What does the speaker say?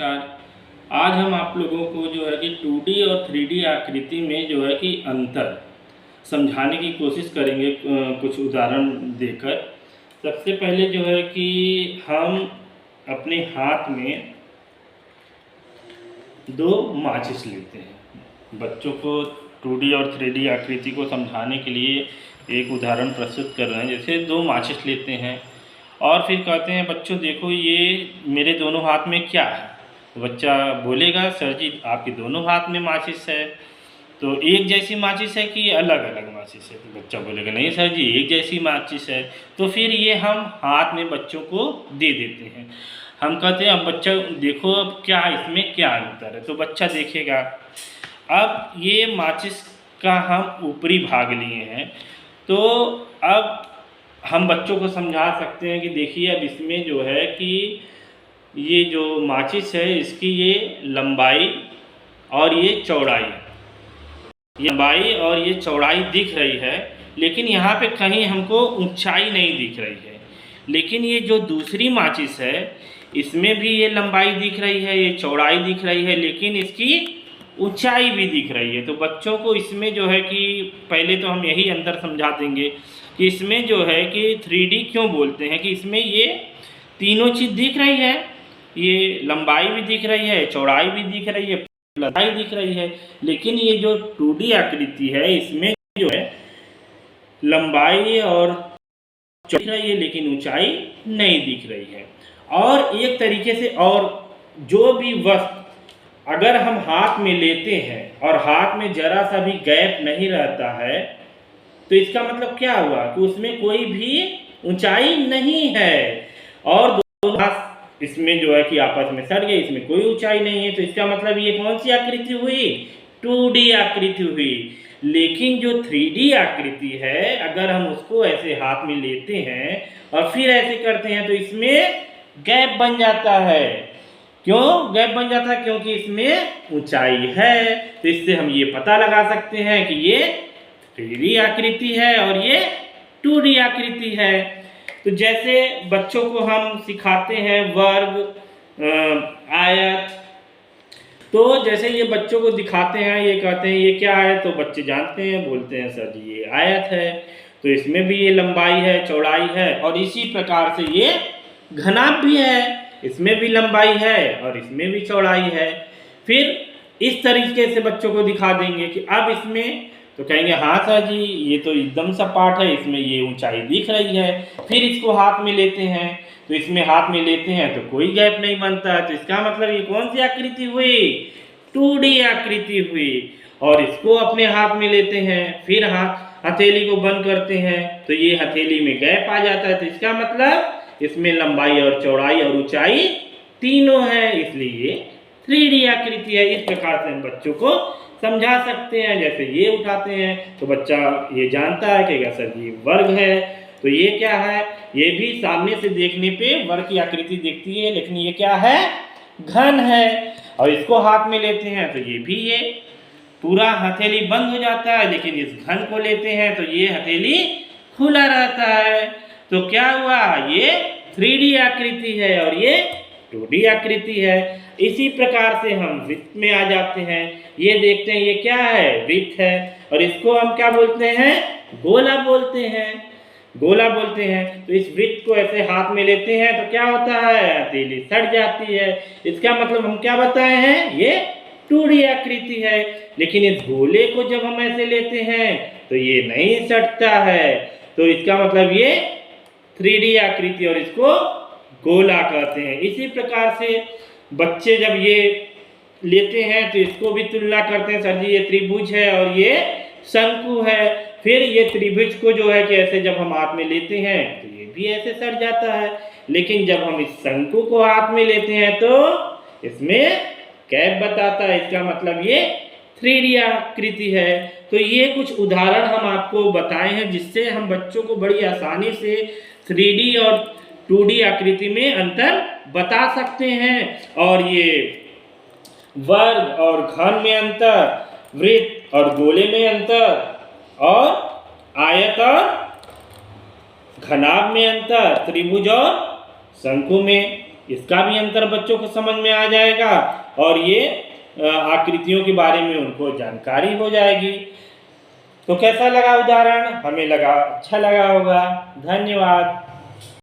नमस्कार। आज हम आप लोगों को जो है कि 2D और 3D आकृति में जो है कि अंतर समझाने की कोशिश करेंगे कुछ उदाहरण देकर। सबसे पहले जो है कि हम अपने हाथ में दो माचिस लेते हैं। बच्चों को 2D और 3D आकृति को समझाने के लिए एक उदाहरण प्रस्तुत कर रहे हैं। जैसे दो माचिस लेते हैं और फिर कहते हैं बच्चों देखो ये मेरे दोनों हाथ में क्या है। तो बच्चा बोलेगा सर जी आपके दोनों हाथ में माचिस है, तो एक जैसी माचिस है कि अलग अलग माचिस है। तो बच्चा बोलेगा नहीं सर जी एक जैसी माचिस है। तो फिर ये हम हाथ में बच्चों को दे देते हैं। हम कहते हैं अब बच्चा देखो अब क्या इसमें क्या अंतर है। तो बच्चा देखेगा अब ये माचिस का हम ऊपरी भाग लिए हैं, तो अब हम बच्चों को समझा सकते हैं कि देखिए अब इसमें जो है कि ये जो माचिस है इसकी ये लंबाई और ये चौड़ाई, ये लंबाई और ये चौड़ाई दिख रही है, लेकिन यहाँ पे कहीं हमको ऊंचाई नहीं दिख रही है। लेकिन ये जो दूसरी माचिस है इसमें भी ये लंबाई दिख रही है, ये चौड़ाई दिख रही है, लेकिन इसकी ऊंचाई भी दिख रही है। तो बच्चों को इसमें जो है कि पहले तो हम यही अंतर समझा देंगे कि इसमें जो है कि 3D क्यों बोलते हैं कि इसमें ये तीनों चीज़ दिख रही है, ये लंबाई भी दिख रही है, चौड़ाई भी दिख रही है, लंबाई दिख रही है। लेकिन ये जो 2D आकृति है इसमें जो है लंबाई और दिख रही है लेकिन ऊंचाई नहीं दिख रही है। और एक तरीके से और जो भी वस्तु अगर हम हाथ में लेते हैं और हाथ में जरा सा भी गैप नहीं रहता है तो इसका मतलब क्या हुआ कि उसमें कोई भी ऊंचाई नहीं है, और दोनों हाथ इसमें जो है कि आपस में सट गए, इसमें कोई ऊंचाई नहीं है। तो इसका मतलब ये कौन सी आकृति हुई? 2D आकृति हुई। लेकिन जो 3D आकृति है अगर हम उसको ऐसे हाथ में लेते हैं और फिर ऐसे करते हैं तो इसमें गैप बन जाता है। क्यों गैप बन जाता है? क्योंकि इसमें ऊंचाई है। तो इससे हम ये पता लगा सकते हैं कि ये 3D आकृति है और ये 2D आकृति है। तो जैसे बच्चों को हम सिखाते हैं वर्ग, आयत, तो जैसे ये बच्चों को दिखाते हैं, ये कहते हैं ये क्या है, तो बच्चे जानते हैं, बोलते हैं सर जी ये आयत है। तो इसमें भी ये लंबाई है, चौड़ाई है, और इसी प्रकार से ये घनाभ भी है, इसमें भी लंबाई है और इसमें भी चौड़ाई है। फिर इस तरीके से बच्चों को दिखा देंगे कि अब इसमें, तो कहेंगे हाँ सर जी ये तो एकदम सपाट है, इसमें ये ऊंचाई दिख रही है। फिर इसको हाथ में लेते हैं तो इसमें हाथ में लेते हैं तो कोई गैप नहीं बनता है। तो इसका मतलब ये कौन सी आकृति हुई? 2D आकृति हुई। और इसको अपने हाथ में लेते हैं, फिर हथेली को बंद करते हैं तो ये हथेली में गैप आ जाता है। तो इसका मतलब इसमें लंबाई और चौड़ाई और ऊंचाई तीनों है, इसलिए ये 3D आकृति है। इस प्रकार से हम बच्चों को समझा सकते हैं। जैसे ये उठाते हैं तो बच्चा ये जानता है कि सर जी वर्ग है, तो ये क्या है? ये भी सामने से देखने पे वर्ग की आकृति दिखती है, लेकिन ये क्या है? घन है। और इसको हाथ में लेते हैं तो ये भी ये पूरा हथेली बंद हो जाता है, लेकिन इस घन को लेते हैं तो ये हथेली खुला रहता है। तो क्या हुआ? ये 3D आकृति है और ये 2D आकृति है। इसी प्रकार से हम वृत्त में आ जाते हैं। ये देखते हैं ये क्या है? वृत्त है, और इसको हम क्या बोलते हैं? गोला बोलते हैं, गोला बोलते हैं। तो इस वृत्त को ऐसे हाथ में लेते हैं तो क्या होता है? हथेली सट जाती है। इसका मतलब हम क्या बताए हैं? ये 2D आकृति है। लेकिन इस गोले को जब हम ऐसे लेते हैं तो ये नहीं सटता है। तो इसका मतलब ये 3D आकृति और इसको गोला कहते हैं। इसी प्रकार से बच्चे जब ये लेते हैं तो इसको भी तुलना करते हैं, सर जी ये त्रिभुज है और ये शंकु है। फिर ये त्रिभुज को जो है कि ऐसे जब हम हाथ में लेते हैं तो ये भी ऐसे सट जाता है, लेकिन जब हम इस शंकु को हाथ में लेते हैं तो इसमें गैप बताता है। इसका मतलब ये 3D आकृति है। तो ये कुछ उदाहरण हम आपको बताए हैं जिससे हम बच्चों को बड़ी आसानी से 3D और 2D आकृति में अंतर बता सकते हैं। और ये वर्ग और घन में अंतर, वृत्त और गोले में अंतर, और आयत और घनाभ में अंतर, त्रिभुज और शंकु में, इसका भी अंतर बच्चों को समझ में आ जाएगा और ये आकृतियों के बारे में उनको जानकारी हो जाएगी। तो कैसा लगा उदाहरण? हमें लगा अच्छा लगा होगा। धन्यवाद।